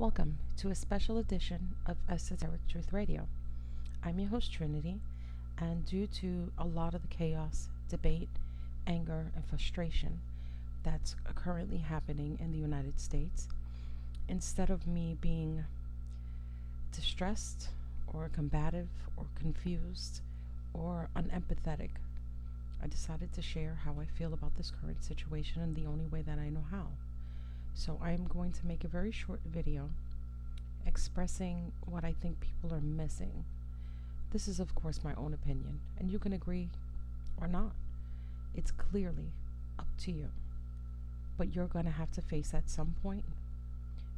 Welcome to a special edition of Esoteric Truth Radio. I'm your host, Trinity, and due to a lot of the chaos, debate, anger, and frustration that's currently happening in the United States, instead of me being distressed or combative or confused or unempathetic, I decided to share how I feel about this current situation in the only way that I know how. So I am going to make a very short video expressing what I think people are missing. This is, of course, my own opinion, and you can agree or not. It's clearly up to you. But you're going to have to face at some point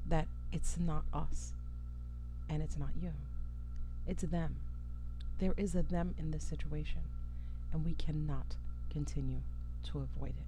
that it's not us, and it's not you. It's them. There is a them in this situation, and we cannot continue to avoid it.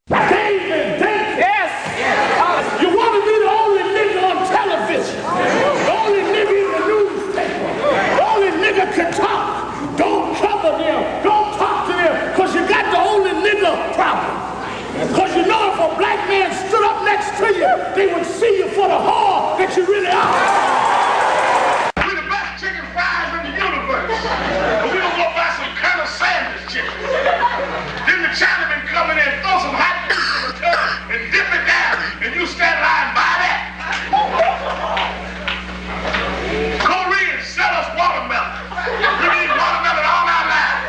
David, yes. You want to be the only nigga on television, the only nigga in the newspaper, the only nigga can talk. Don't cover them, don't talk to them, because you got the only nigga problem. Because you know if a black man stood up next to you, they would see you for the whore that you really are. We're the best chicken fries in the universe. But we don't go buy some Colonel Sanders chicken. Then the Chinamen come in and throw some hot and dip it down, and you stand line by that. Koreans sell us watermelon. We need watermelon all our lives.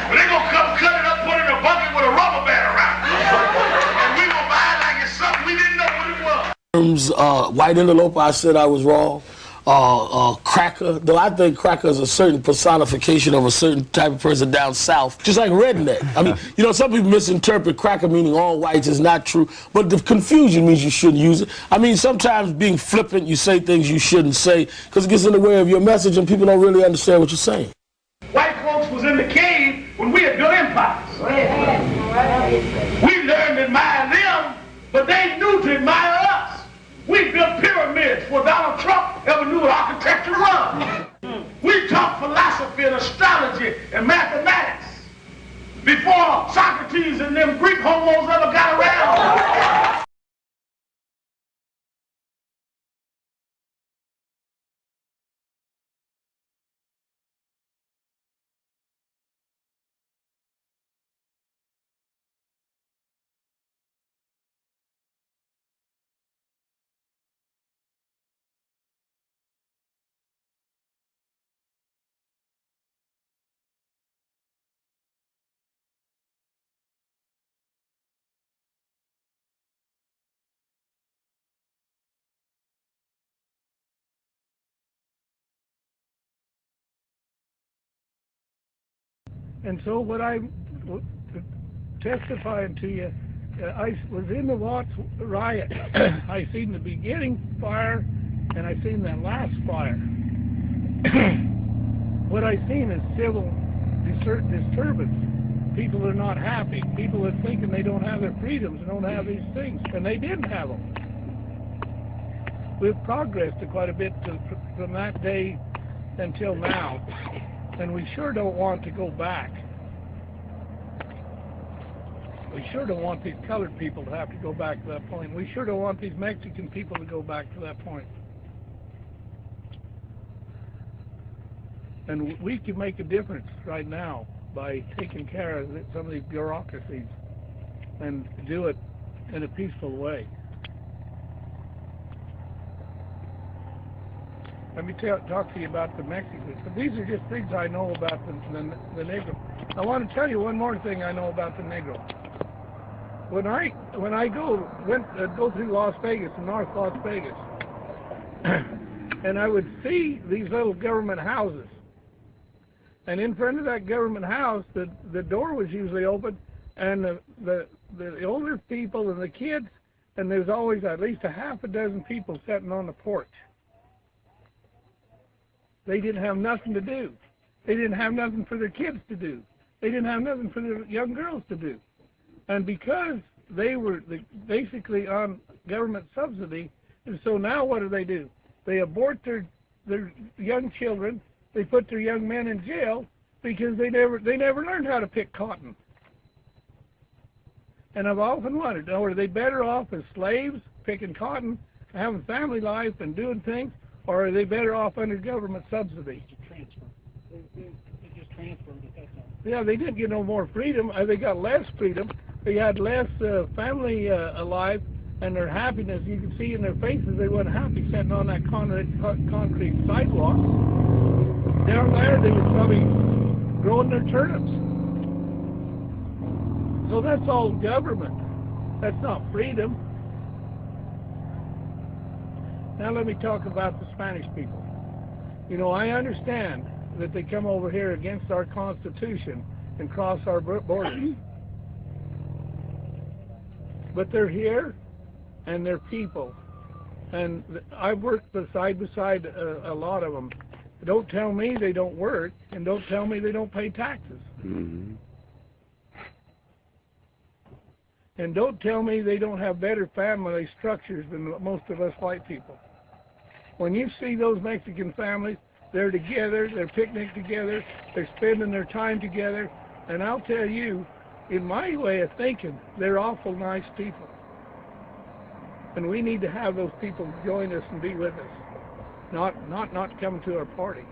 But they gonna come cut it up, put it in a bucket with a rubber band around it. And we gonna buy it like it's something we didn't know what it was. White antelope, I said I was wrong. Cracker, though I think cracker is a certain personification of a certain type of person down south, just like redneck. I mean, you know, some people misinterpret cracker meaning all whites is not true, but the confusion means you shouldn't use it. I mean, sometimes being flippant, you say things you shouldn't say because it gets in the way of your message and people don't really understand what you're saying. White folks was in the cave when we had built empires. We learned to admire them, but they knew to admire us. We built pyramids before Donald Trump ever knew what architecture was. We taught philosophy and astrology and mathematics before Socrates and them Greek homos ever got around. And so what I'm testifying to you, I was in the Watts riot. I seen the beginning fire, and I seen the last fire. What I seen is civil disturbance. people are not happy. People are thinking they don't have their freedoms and don't have these things, and they didn't have them. We've progressed quite a bit from that day until now, and we sure don't want to go back. We sure don't want these colored people to have to go back to that point. We sure don't want these Mexican people to go back to that point. And we can make a difference right now by taking care of some of these bureaucracies and do it in a peaceful way. Let me talk to you about the Mexicans. But these are just things I know about the Negro. I want to tell you one more thing I know about the Negro. When I go through Las Vegas, North Las Vegas, and I would see these little government houses, and in front of that government house, the door was usually open, and the older people and the kids, and there's always at least a half a dozen people sitting on the porch. They didn't have nothing to do. They didn't have nothing for their kids to do. They didn't have nothing for their young girls to do. And because they were basically on government subsidy, and so now what do? They abort their young children. They put their young men in jail because they never learned how to pick cotton. And I've often wondered, are they better off as slaves picking cotton, having family life and doing things, or are they better off under government subsidy? They just transferred it, that's all. Yeah, they didn't get no more freedom. They got less freedom. They had less family alive, and their happiness, you can see in their faces, they weren't happy sitting on that concrete sidewalk. Down there, they were probably growing their turnips. So that's all government. That's not freedom. Now let me talk about the Spanish people. You know, I understand that they come over here against our Constitution and cross our borders. But they're here, and they're people. And I've worked side by side a lot of them. Don't tell me they don't work, and don't tell me they don't pay taxes. Mm-hmm. And don't tell me they don't have better family structures than most of us white people. When you see those Mexican families, they're together, they're picnic together, they're spending their time together, and I'll tell you, in my way of thinking, they're awful nice people. And we need to have those people join us and be with us, not come to our party.